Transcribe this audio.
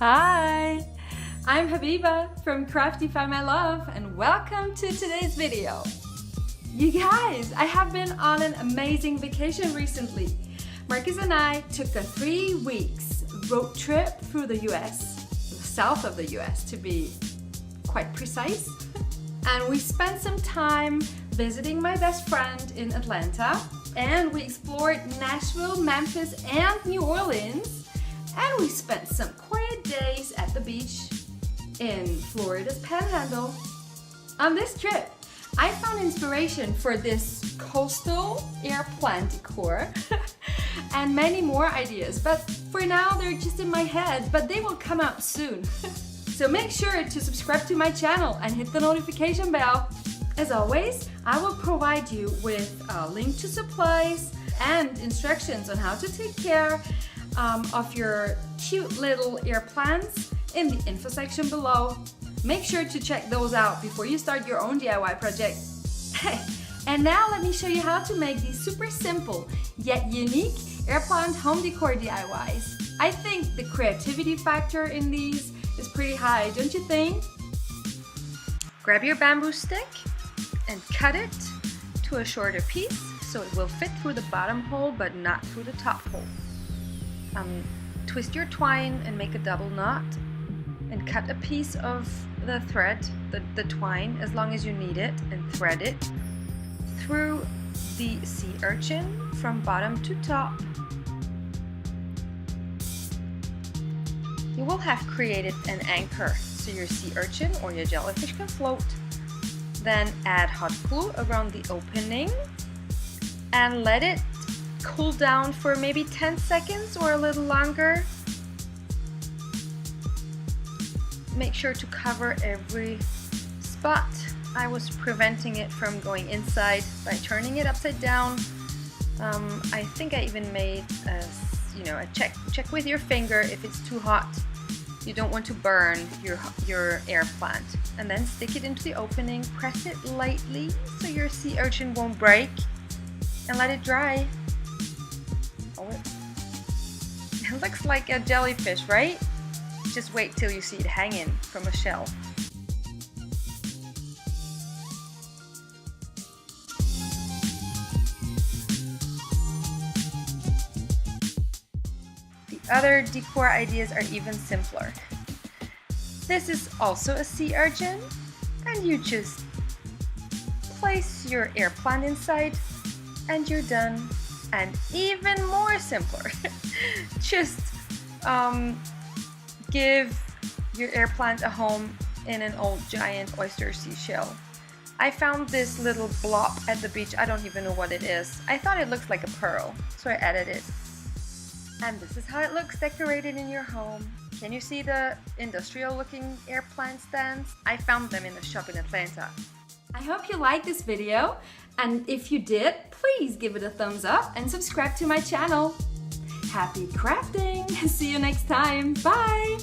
Hi, I'm Habiba from Craftify my love, and welcome to today's video. You guys, I have been on an amazing vacation recently. Marcus and I took a 3 weeks road trip through the US, the south of the US to be quite precise. And we spent some time visiting my best friend in Atlanta, and we explored Nashville, Memphis, and New Orleans. And we spent some quiet days at the beach in Florida's Panhandle. On this trip, I found inspiration for this coastal air plant decor and many more ideas, but for now they're just in my head, but they will come out soon. So make sure to subscribe to my channel and hit the notification bell. As always, I will provide you with a link to supplies and instructions on how to take care of your cute little air plants in the info section below. Make sure to check those out before you start your own DIY project. Hey, and now let me show you how to make these super simple yet unique air plant home decor DIYs. I think the creativity factor in these is pretty high, don't you think? Grab your bamboo stick and cut it to a shorter piece so it will fit through the bottom hole but not through the top hole. Twist your twine and make a double knot and cut a piece of the thread, the twine, as long as you need it, and thread it through the sea urchin from bottom to top. You will have created an anchor so your sea urchin or your jellyfish can float. Then add hot glue around the opening and let it cool down for maybe 10 seconds or a little longer. Make sure to cover every spot. I was preventing it from going inside by turning it upside down. I think I even made a check with your finger if it's too hot. You don't want to burn your air plant. And then stick it into the opening, press it lightly so your sea urchin won't break, and let it dry. It looks like a jellyfish, right? Just wait till you see it hanging from a shell. The other decor ideas are even simpler. This is also a sea urchin, and you just place your air plant inside and you're done. And even more simpler, just give your air plant a home in an old giant oyster seashell. I found this little blob at the beach. I don't even know what it is. I thought it looked like a pearl, so I added it. And this is how it looks decorated in your home. Can you see the industrial looking air plant stands? I found them in the shop in Atlanta. I hope you liked this video, and if you did, please give it a thumbs up and subscribe to my channel. Happy crafting! See you next time. Bye!